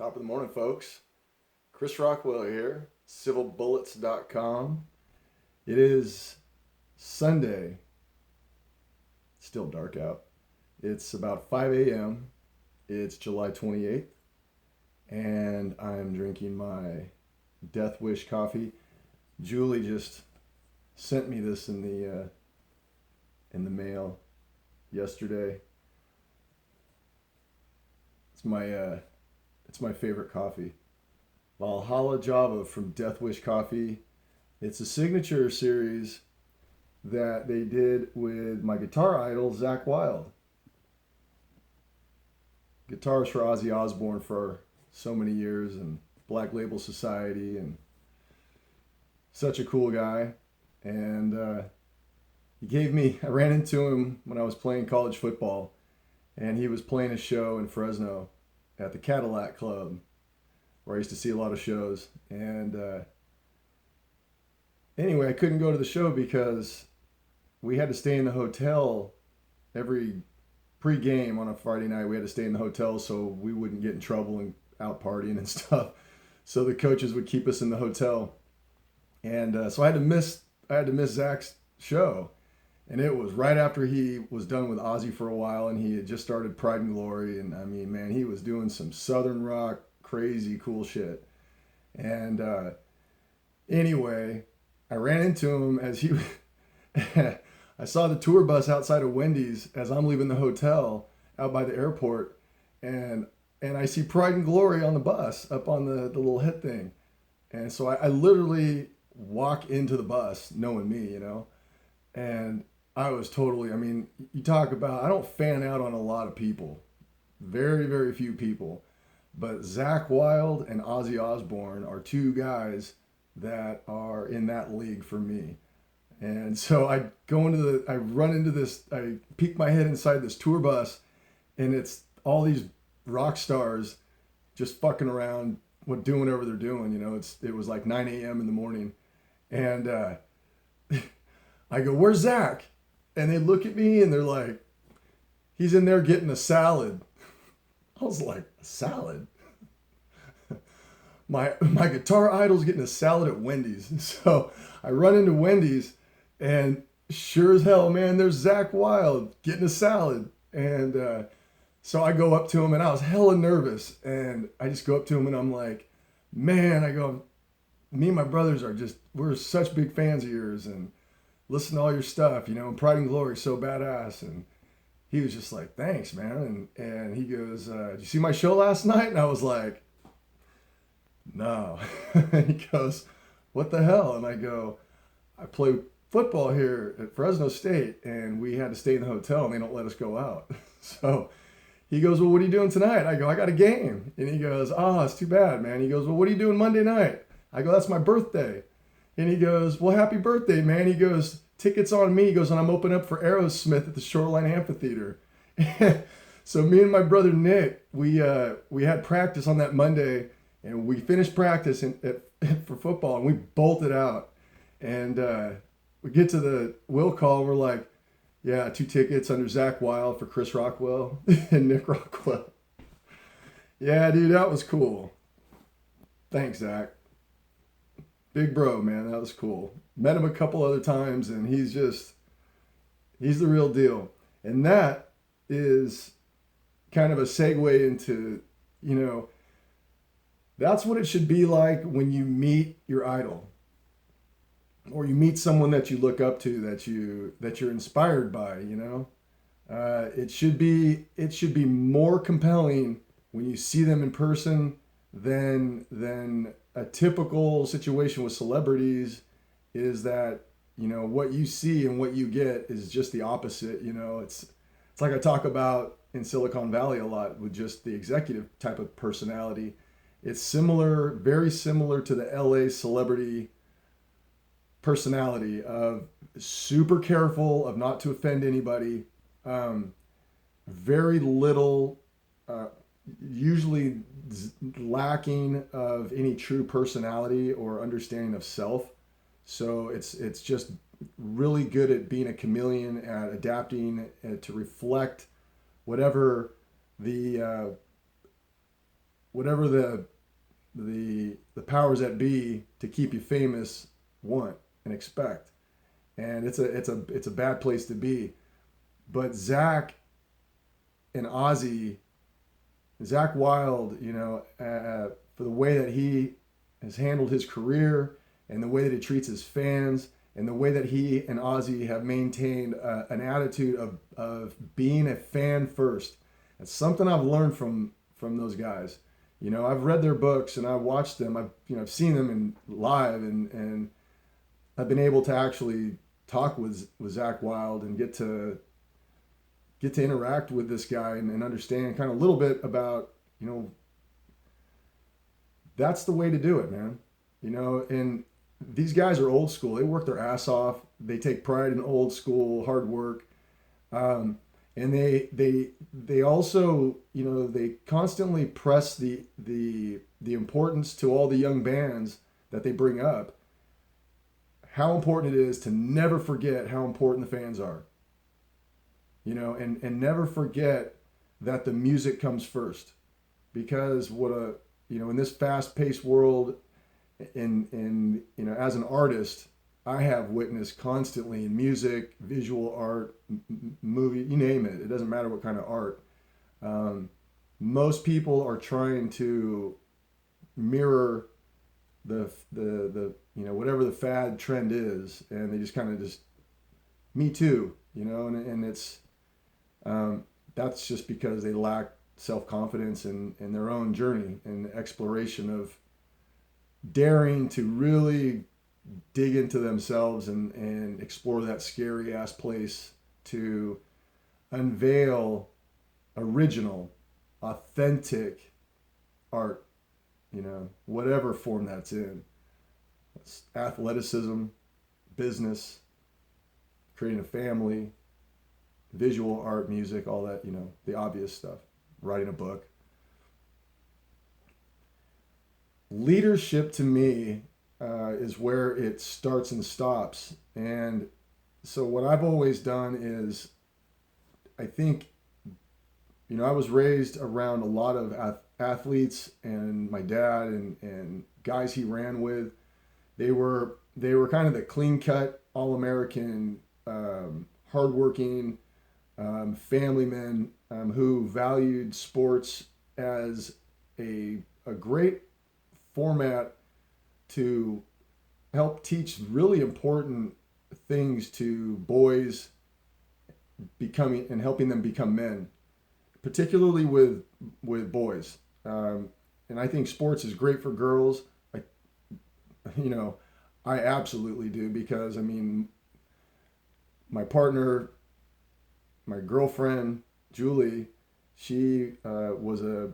Top of the morning, folks. Chris Rockwell here, civilbullets.com. It is Sunday. It's still dark out. It's about 5 a.m. It's July 28th, and I'm drinking my Death Wish coffee. Julie just sent me this in the mail yesterday. It's my favorite coffee. Valhalla Java from Death Wish Coffee. It's a signature series that they did with my guitar idol, Zakk Wylde. Guitarist for Ozzy Osbourne for so many years and Black Label Society, and such a cool guy. And I ran into him when I was playing college football, and he was playing a show in Fresno at the Cadillac Club, where I used to see a lot of shows. And anyway, I couldn't go to the show because we had to stay in the hotel every pre-game on a Friday night. We had to stay in the hotel so we wouldn't get in trouble and out partying and stuff. So the coaches would keep us in the hotel, and so I had to miss Zakk's show. And it was right after he was done with Ozzy for a while, and he had just started Pride and Glory. And I mean, man, he was doing some Southern rock, crazy cool shit. And anyway, I ran into him as he I saw the tour bus outside of Wendy's as I'm leaving the hotel out by the airport, and I see Pride and Glory on the bus up on the little hit thing. And so I literally walk into the bus knowing me, and I was totally, I mean, you talk about, I don't fan out on a lot of people, very, very few people, but Zakk Wylde and Ozzy Osbourne are two guys that are in that league for me. And so I peek my head inside this tour bus, and it's all these rock stars just fucking around, doing whatever they're doing. It was like 9 a.m. in the morning, and I go, "Where's Zakk?" And they look at me and they're like, "He's in there getting a salad." I was like, "A salad?" My guitar idol's getting a salad at Wendy's. So I run into Wendy's, and sure as hell, man, there's Zakk Wylde getting a salad. And so I go up to him, and I was hella nervous. And I just go up to him, and I'm like, "Man," I go, "me and my brothers we're such big fans of yours, and listen to all your stuff, and Pride and Glory is so badass." And he was just like, "Thanks, man." And he goes, "Did you see my show last night?" And I was like, "No." And he goes, "What the hell?" And I go, "I play football here at Fresno State, and we had to stay in the hotel, and they don't let us go out." So he goes, "Well, what are you doing tonight?" I go, "I got a game." And he goes, "Oh, it's too bad, man." He goes, "Well, what are you doing Monday night?" I go, "That's my birthday." And he goes, "Well, happy birthday, man." He goes, "Tickets on me." He goes, "And I'm opening up for Aerosmith at the Shoreline Amphitheater." So me and my brother Nick, we had practice on that Monday, and we finished practice for football, and we bolted out. And we get to the will call, and we're like, "Yeah, 2 tickets under Zakk Wylde for Chris Rockwell and Nick Rockwell." Yeah, dude, that was cool. Thanks, Zakk. Big bro, man, that was cool. Met him a couple other times, and he's the real deal. And that is kind of a segue into, that's what it should be like when you meet your idol, or you meet someone that you look up to, that you're inspired by. It should be more compelling when you see them in person than a typical situation with celebrities. Is that what you see and what you get is just the opposite. It's like I talk about in Silicon Valley a lot with just the executive type of personality. It's similar, very similar to the LA celebrity personality of super careful of not to offend anybody, very little, usually lacking of any true personality or understanding of self. So it's just really good at being a chameleon, at adapting to reflect whatever the whatever the powers that be to keep you famous want and expect. And it's a bad place to be. But Zakk and Ozzy, Zakk Wylde, for the way that he has handled his career and the way that he treats his fans and the way that he and Ozzy have maintained an attitude of being a fan first. It's something I've learned from those guys. I've read their books and I've watched them. I've seen them in live, and I've been able to actually talk with Zakk Wylde and get to interact with this guy and understand kind of a little bit about, that's the way to do it, man. And these guys are old school. They work their ass off. They take pride in old school hard work. And they also, they constantly press the importance to all the young bands that they bring up, how important it is to never forget how important the fans are. And never forget that the music comes first, because in this fast-paced world, in as an artist, I have witnessed constantly in music, visual art, movie, you name it. It doesn't matter what kind of art. Most people are trying to mirror the whatever the fad trend is, and they just kind of me too, and it's that's just because they lack self-confidence in their own journey and exploration of daring to really dig into themselves and explore that scary ass place to unveil original, authentic art, whatever form that's in. It's athleticism, business, creating a family, visual art, music, all that, the obvious stuff, writing a book. Leadership to me is where it starts and stops. And so what I've always done is, I think, I was raised around a lot of athletes, and my dad and guys he ran with, they were kind of the clean cut, all-American, hardworking family men who valued sports as a great format to help teach really important things to boys becoming and helping them become men, particularly with boys. And I think sports is great for girls. I absolutely do, because my partner, my girlfriend Julie, she was a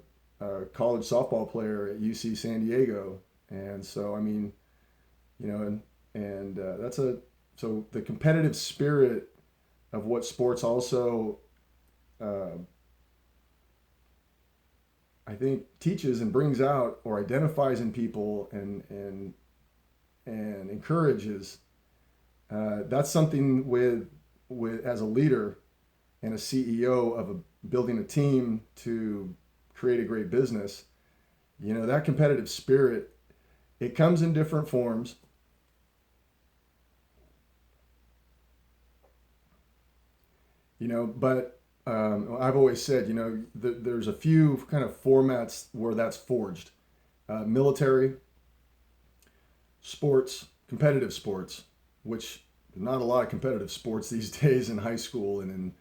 college softball player at UC San Diego, and so so the competitive spirit of what sports also I think teaches and brings out or identifies in people and encourages. That's something with as a leader and a CEO of building a team to create a great business. That competitive spirit, it comes in different forms. But I've always said, there's a few kind of formats where that's forged. Military, sports, competitive sports, which not a lot of competitive sports these days in high school and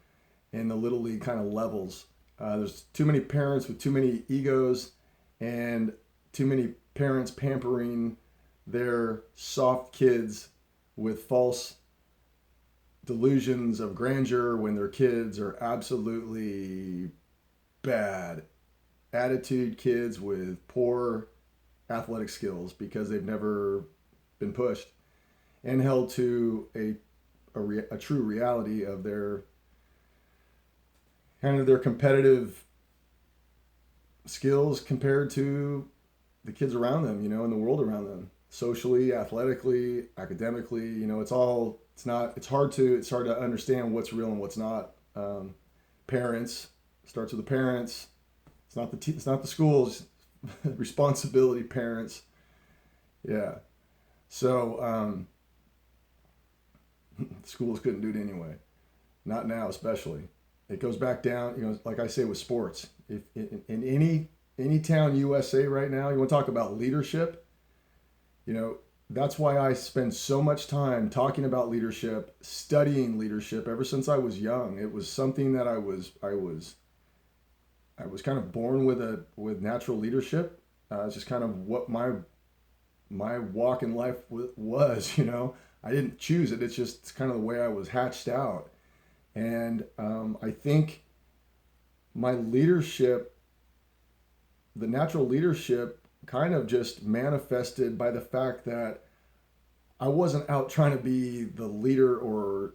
in the little league kind of levels. There's too many parents with too many egos and too many parents pampering their soft kids with false delusions of grandeur when their kids are absolutely bad attitude kids with poor athletic skills because they've never been pushed and held to a true reality of their kind of their competitive skills compared to the kids around them, in the world around them, socially, athletically, academically. It's hard to understand what's real and what's not. Parents, starts with the parents. It's not the schools. responsibility parents. Yeah. So schools couldn't do it anyway. Not now, especially. It goes back down, like I say with sports. If in any town USA right now, you want to talk about leadership, you know, that's why I spend so much time talking about leadership, studying leadership ever since I was young. It was something that I was kind of born with natural leadership. It's just kind of what my walk in life was. I didn't choose it. It's kind of the way I was hatched out. And I think my leadership, the natural leadership, kind of just manifested by the fact that I wasn't out trying to be the leader or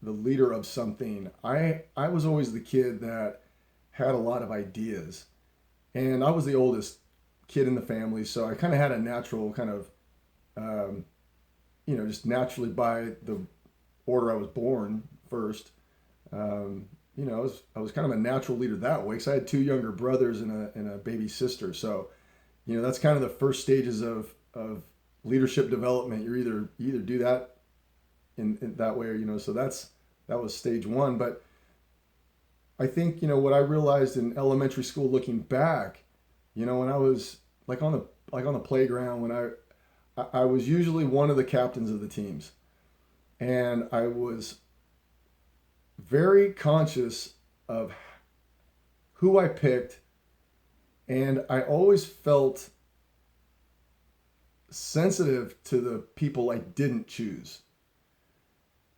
the leader of something. I was always the kid that had a lot of ideas, and I was the oldest kid in the family, so I kind of had a natural kind of, um, just naturally by the order I was born first. Um, I was kind of a natural leader that way because I had two younger brothers and a baby sister. So, that's kind of the first stages of leadership development. You either do that in that way, or so that was stage one. But I think what I realized in elementary school, looking back, when I was like on the playground, when I was usually one of the captains of the teams, and I was very conscious of who I picked, and I always felt sensitive to the people I didn't choose.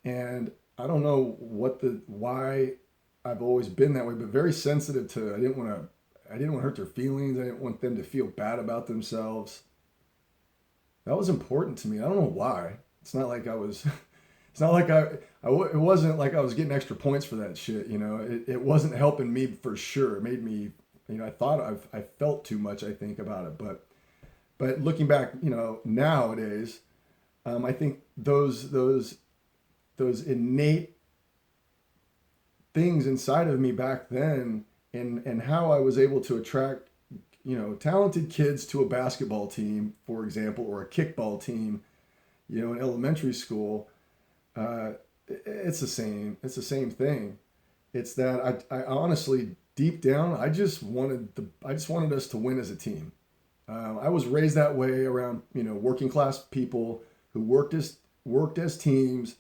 And I don't know why I've always been that way, but very sensitive to. I didn't want to hurt their feelings. I didn't want them to feel bad about themselves. That was important to me. I don't know why. It's not like I was. It's not like it wasn't like I was getting extra points for that shit. It wasn't helping me for sure. It made me. I felt too much. I think about it, but looking back, nowadays, I think those innate things inside of me back then, and how I was able to attract talented kids to a basketball team, for example, or a kickball team, in elementary school. uh, it's the same thing. It's that I honestly, deep down, I just wanted us to win as a team. I was raised that way around working class people who worked as teams.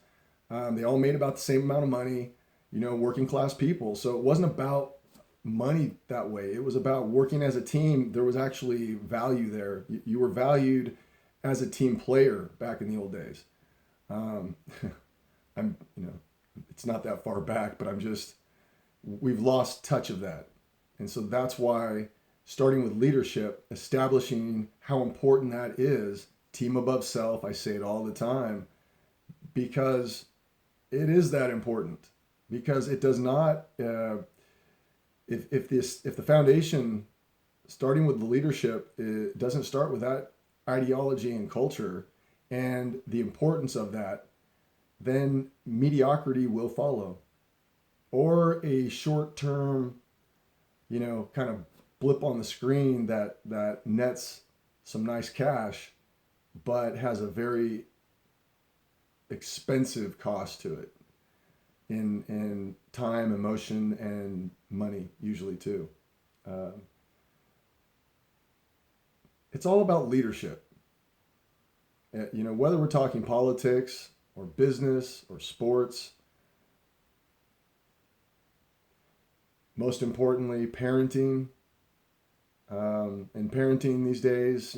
They all made about the same amount of money. Working class people. So it wasn't about money that way. It was about working as a team. There was actually value there. You were valued as a team player back in the old days. Um, I'm, it's not that far back, but we've lost touch of that. And so that's why starting with leadership, establishing how important that is, team above self, I say it all the time, because it is that important. Because it does not, if the foundation, starting with the leadership, it doesn't start with that ideology and culture and the importance of that, then mediocrity will follow, or a short term, kind of blip on the screen that nets some nice cash, but has a very expensive cost to it in time, emotion, and money, usually too. Um, it's all about leadership. Whether we're talking politics or business or sports, most importantly, parenting. And parenting these days,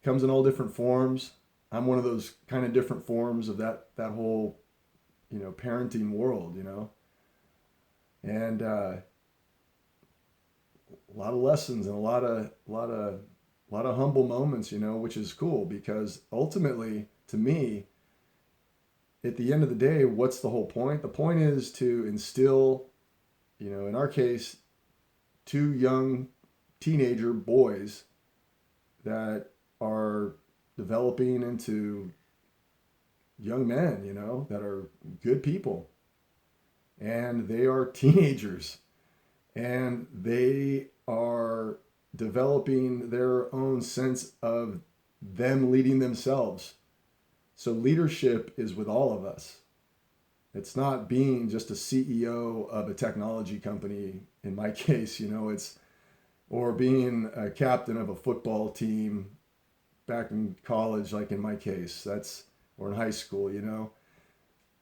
comes in all different forms. I'm one of those kind of different forms of that whole, parenting world, and a lot of lessons and a lot of humble moments, which is cool because ultimately, to me, at the end of the day, what's the whole point? The point is to instill, in our case, two young teenager boys that are developing into young men, that are good people. And they are teenagers. And they are developing their own sense of them leading themselves. So leadership is with all of us. It's not being just a CEO of a technology company, in my case, it's, or being a captain of a football team back in college, like in my case, or in high school.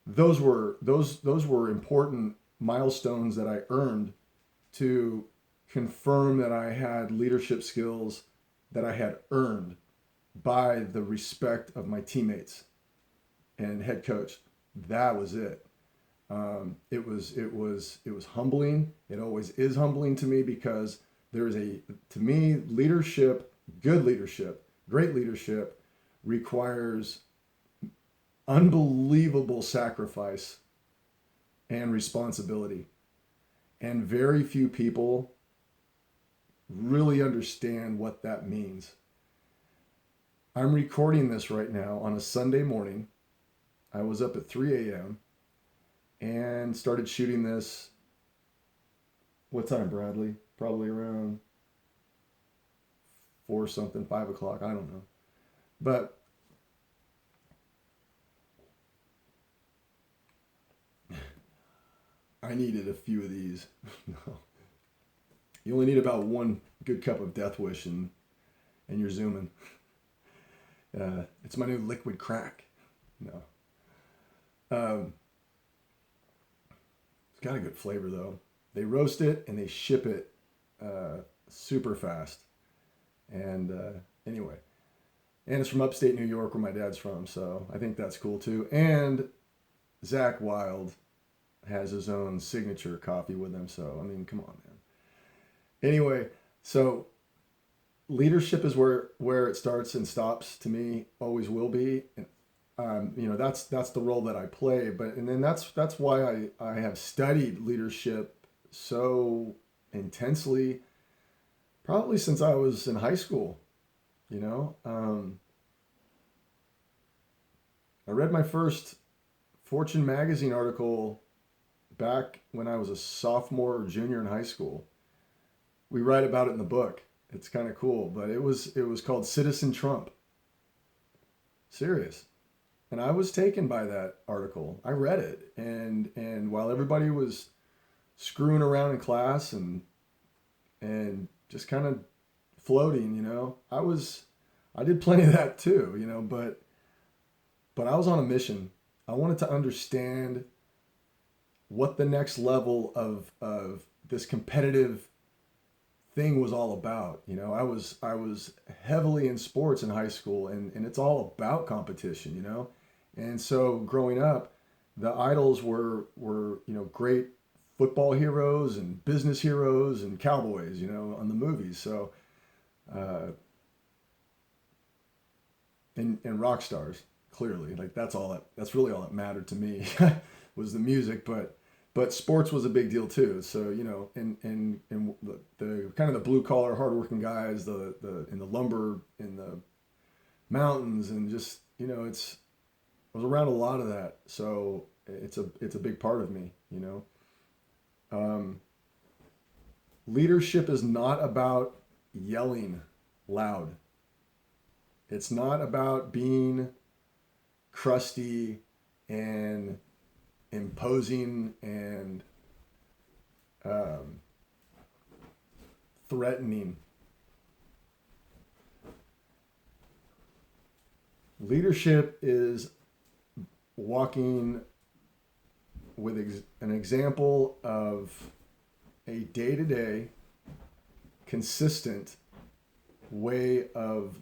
Those were important milestones that I earned to confirm that I had leadership skills that I had earned by the respect of my teammates and head coach. That was it. It was humbling. It always is humbling to me, because to me, leadership, good leadership, great leadership requires unbelievable sacrifice and responsibility. And very few people really understand what that means. I'm recording this right now on a Sunday morning. I was up at 3 a.m. and started shooting this. What time, Bradley? Probably around 4 something, 5 o'clock. I don't know. But I needed a few of these. You only need about one good cup of Death Wish and you're zooming. It's my new liquid crack. No. It's got a good flavor though. They roast it and they ship it super fast. And anyway, and it's from upstate New York where my dad's from, so I think that's cool too. And Zakk Wylde has his own signature coffee with him, so I mean, come on, man. Anyway, so leadership is where it starts and stops to me, always will be. And that's the role that I play. And then that's why I have studied leadership so intensely, probably since I was in high school. I read my first Fortune magazine article back when I was a sophomore or junior in high school. We write about it in the book. It's kind of cool, but it was called Citizen Trump. Serious. And I was taken by that article. I read it, and while everybody was screwing around in class and just kind of floating, I did plenty of that too, but I was on a mission. I wanted to understand what the next level of this competitive thing was all about. I was heavily in sports in high school, and it's all about competition, And so growing up, the idols were great football heroes and business heroes and cowboys, on the movies. So and rock stars, clearly. Like that's really all that mattered to me was the music, but sports was a big deal too. So and the kind of the blue collar, hardworking guys, the in the lumber, in the mountains, and just I was around a lot of that. So it's a big part of me. Leadership is not about yelling loud. It's not about being crusty and imposing and threatening. Leadership is walking with an example of a day-to-day, consistent way of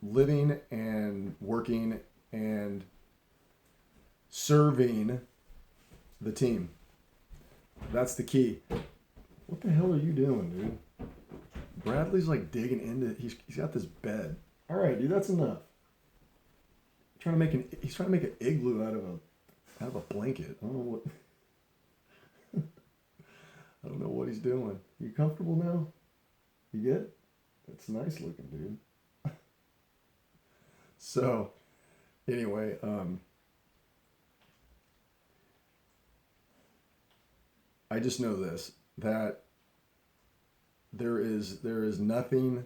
living and working and serving the team. That's the key. What the hell are you doing, dude? Bradley's like digging into. He's got this bed. All right, dude, that's enough. He's trying to make an igloo out of a blanket. I don't know what. I don't know what he's doing. You comfortable now? You good? That's nice looking, dude. So, anyway, I just know this, that there is nothing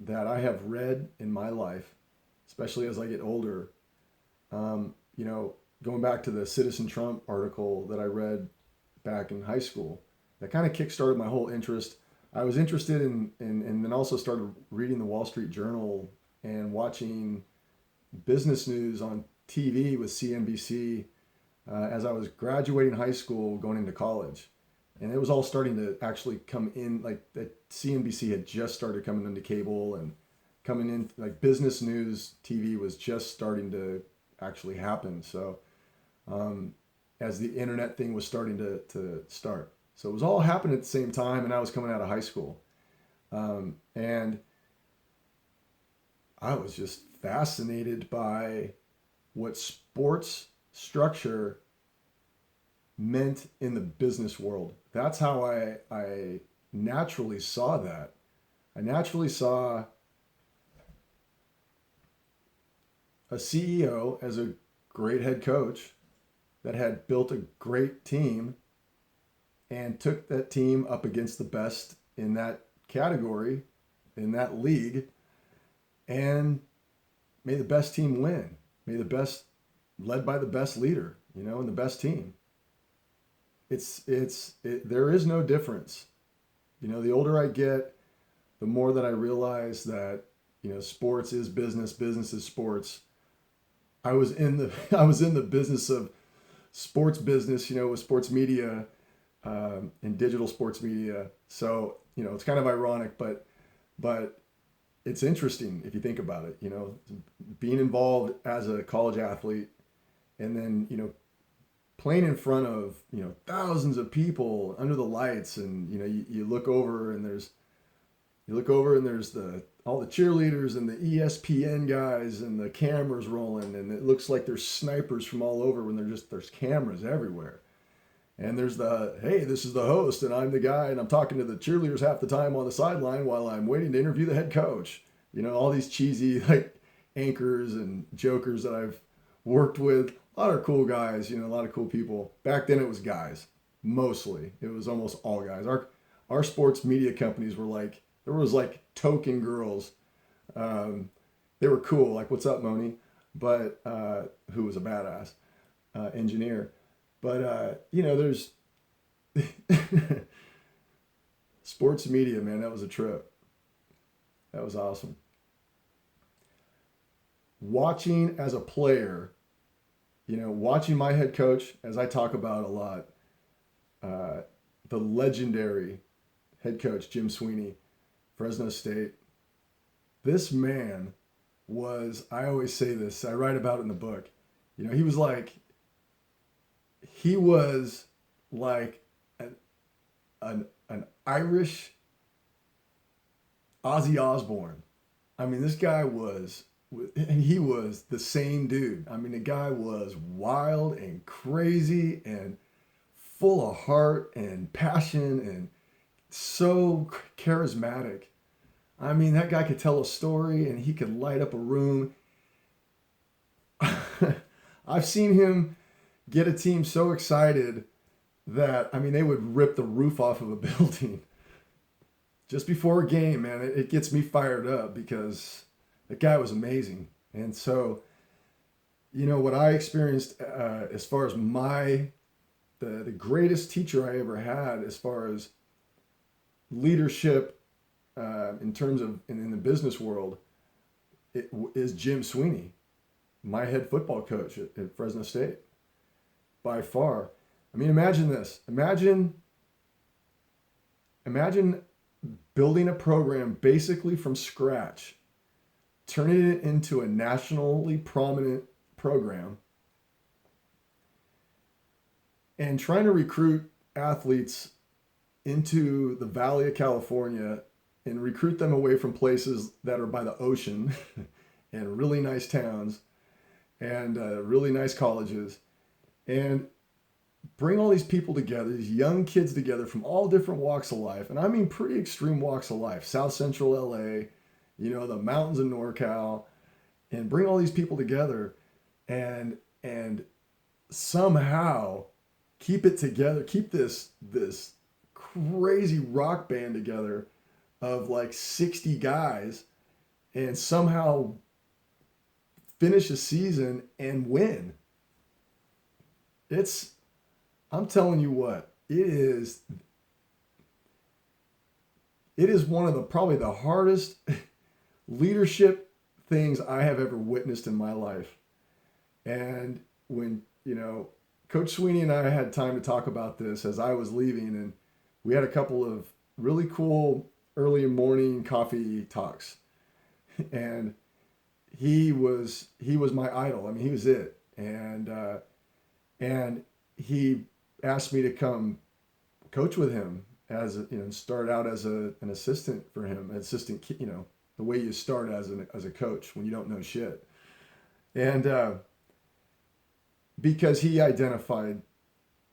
that I have read in my life, especially as I get older. You know, going back to the Citizen Trump article that I read back in high school, that kind of kickstarted my whole interest. I was interested in and then also started reading the Wall Street Journal and watching business news on TV with CNBC as I was graduating high school, going into college. And it was all starting to actually come in, like that CNBC had just started coming into cable and coming in, like business news TV was just starting to actually happen. So as the internet thing was starting to start. So it was all happening at the same time, and I was coming out of high school. And I was just fascinated by what sports structure meant in the business world. That's how I naturally saw that. I naturally saw a CEO as a great head coach that had built a great team and took that team up against the best in that category, in that league, and made the best team win. Made the best, led by the best leader, you know, and the best team. There is no difference. You know, the older I get, the more that I realize that, you know, sports is business, business is sports. I was in the I was in the business of sports business, you know, with sports media and digital sports media. So, you know, it's kind of ironic, but it's interesting if you think about it, you know, being involved as a college athlete and then, you know, playing in front of, you know, thousands of people under the lights, and, you know, you look over and there's all the cheerleaders and the ESPN guys and the cameras rolling, and it looks like there's snipers from all over when there's cameras everywhere. And there's hey, this is the host, and I'm the guy, and I'm talking to the cheerleaders half the time on the sideline while I'm waiting to interview the head coach. You know, all these cheesy, like, anchors and jokers that I've worked with. A lot of cool guys, you know, a lot of cool people. Back then it was guys, mostly. It was almost all guys. Our sports media companies were like, there was like token girls. They were cool, like, what's up, Moni? But, who was a badass engineer. But, you know, there's sports media, man, that was a trip. That was awesome. Watching as a player, you know, watching my head coach, as I talk about a lot, the legendary head coach, Jim Sweeney, Fresno State. This man was, I always say this, I write about it in the book. You know, he was like an Irish Ozzy Osbourne. I mean, this guy was, and he was the same dude. I mean, the guy was wild and crazy and full of heart and passion and so charismatic. I mean, that guy could tell a story and he could light up a room. I've seen him get a team so excited that, I mean, they would rip the roof off of a building just before a game, man. It gets me fired up because that guy was amazing. And so, you know, what I experienced as far as the greatest teacher I ever had as far as leadership in terms of in the business world is Jim Sweeney, my head football coach at Fresno State, by far. I mean, imagine this. Imagine building a program basically from scratch, turning it into a nationally prominent program, and trying to recruit athletes into the Valley of California and recruit them away from places that are by the ocean and really nice towns and really nice colleges, and bring all these people together, these young kids together from all different walks of life. And I mean pretty extreme walks of life, South Central LA, you know, the mountains of NorCal, and bring all these people together and somehow keep it together, keep this crazy rock band together of like 60 guys and somehow finish a season and win. It's, I'm telling you what, it is one of the probably the hardest leadership things I have ever witnessed in my life. And when, Coach Sweeney and I had time to talk about this as I was leaving, and we had a couple of really cool early morning coffee talks. And he was my idol. I mean, he was it. And he asked me to come coach with him as start out as an assistant for him, the way you start as a coach when you don't know shit. And because he identified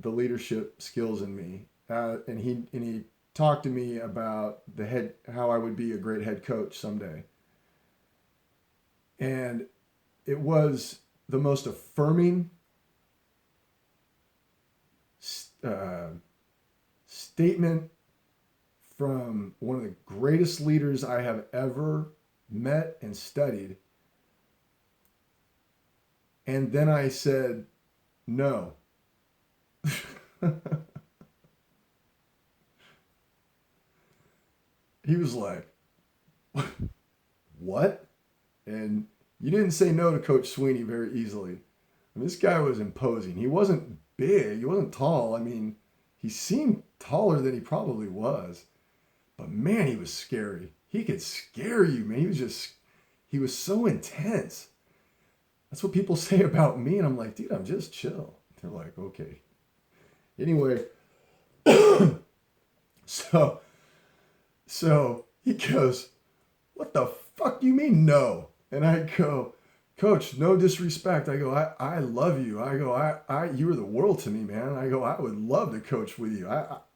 the leadership skills in me, and he talked to me about how I would be a great head coach someday. And it was the most affirming statement from one of the greatest leaders I have ever met and studied. And then I said, no. He was like, what? And you didn't say no to Coach Sweeney very easily. And this guy was imposing. He wasn't big. He wasn't tall. I mean, he seemed taller than he probably was. But man, he was scary. He could scare you, man. He was so intense. That's what people say about me. And I'm like, dude, I'm just chill. They're like, okay. Anyway, so he goes, what the fuck do you mean no? And I go, Coach, no disrespect. I go, I love you. I go, you are the world to me, man. I go, I would love to coach with you.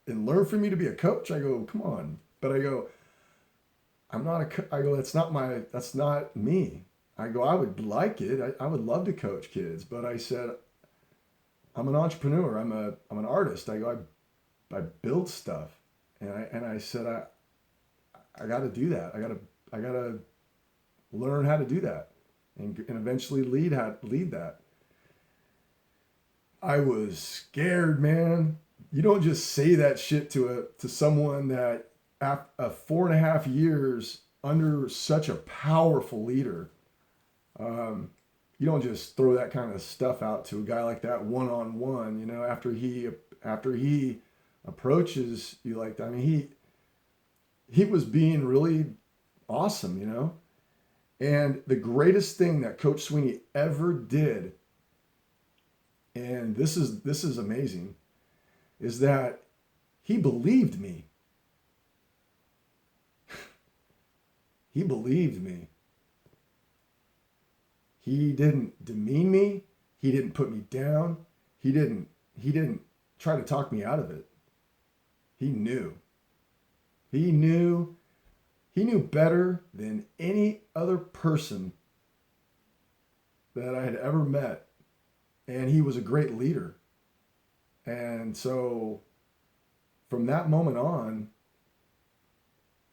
And learn from you to be a coach. I go, come on. But I go, I go, that's not me. I go, I would like it. I would love to coach kids. But I said, I'm an entrepreneur. I'm an artist. I go, I build stuff. And I said, I got to do that. I got to learn how to do that and eventually lead that. I was scared, man. You don't just say that shit to someone that 4.5 years under such a powerful leader. You don't just throw that kind of stuff out to a guy like that one-on-one, after he approaches you like that. I mean, he was being really awesome, And the greatest thing that Coach Sweeney ever did, and this is amazing, is that he believed me. He believed me. He didn't demean me. He didn't put me down. He didn't try to talk me out of it. He knew. He knew better than any other person that I had ever met. And he was a great leader. And so from that moment on,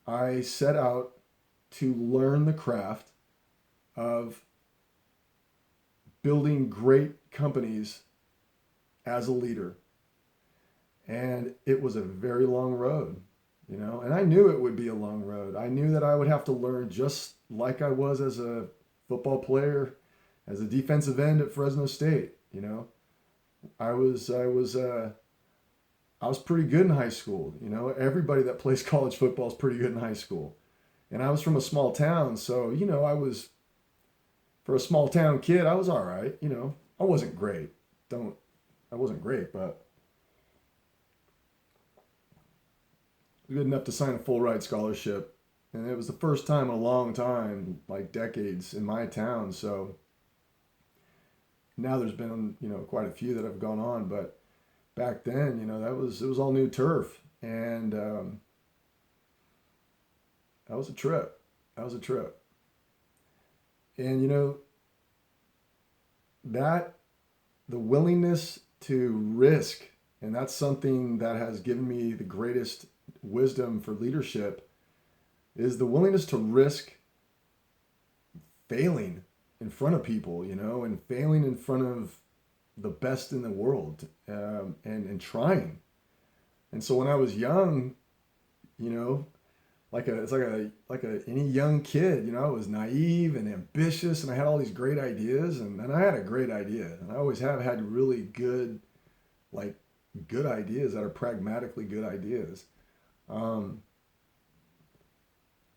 I set out to learn the craft of building great companies as a leader. And it was a very long road, and I knew it would be a long road. I knew that I would have to learn just like I was as a football player, as a defensive end at Fresno State. I was pretty good in high school. Everybody that plays college football is pretty good in high school. And I was from a small town, so, for a small town kid, I was all right. I wasn't great. I wasn't great, but I was good enough to sign a full ride scholarship. And it was the first time in a long time, like decades, in my town. So now there's been, quite a few that have gone on, but back then, it was all new turf. And that was a trip. And, that the willingness to risk, and that's something that has given me the greatest wisdom for leadership, is the willingness to risk failing in front of people, and failing in front of the best in the world, and trying. And so when I was young, you know, it's like any young kid, I was naive and ambitious, and I had all these great ideas, and I had a great idea, and I always have had really good, like, good ideas that are pragmatically good ideas. Um,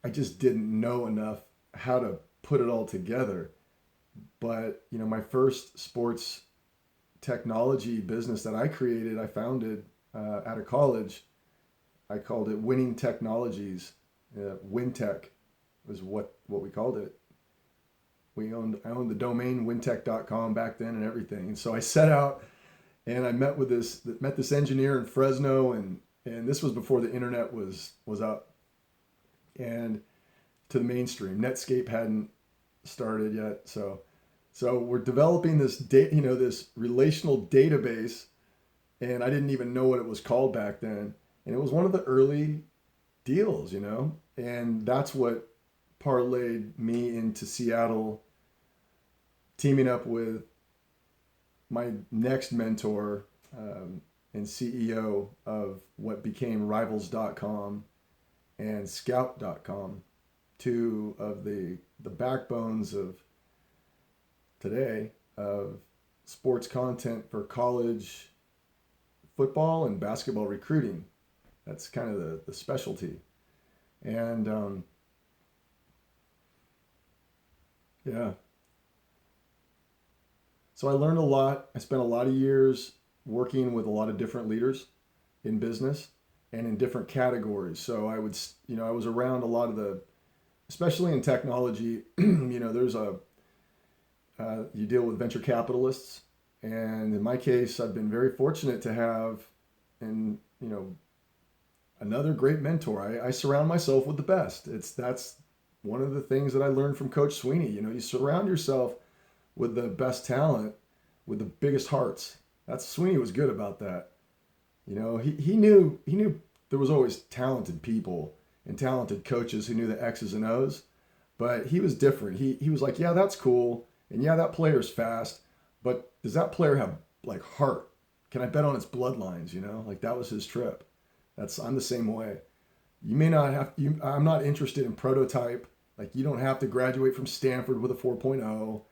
I just didn't know enough how to put it all together. But my first sports technology business that I created, I founded out of college. I called it Winning Technologies. WinTech was what we called it. I owned the domain wintech.com back then and everything. And so I set out and I met this engineer in Fresno, and this was before the internet was up and to the mainstream. Netscape hadn't started yet. So we're developing this relational database, and I didn't even know what it was called back then. And it was one of the early deals, and that's what parlayed me into Seattle, teaming up with my next mentor, and CEO of what became Rivals.com and Scout.com, two of the backbones of today of sports content for college football and basketball recruiting. That's kind of the specialty. And yeah. So I learned a lot. I spent a lot of years working with a lot of different leaders in business and in different categories. So I was around a lot of especially in technology, there's you deal with venture capitalists. And in my case, I've been very fortunate to have, and another great mentor. I surround myself with the best. That's one of the things that I learned from Coach Sweeney. You surround yourself with the best talent, with the biggest hearts. That's Sweeney was good about that. He knew there was always talented people and talented coaches who knew the X's and O's, but he was different. He was like, yeah, that's cool, and yeah, that player's fast, but does that player have like heart? Can I bet on its bloodlines? Like that was his trip. I'm the same way. You may not have I'm not interested in prototype. Like you don't have to graduate from Stanford with a 4.0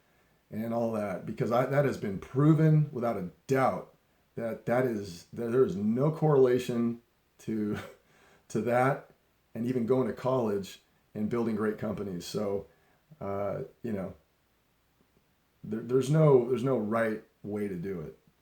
and all that, because that has been proven without a doubt that there is no correlation to that, and even going to college and building great companies. So there's no right way to do it.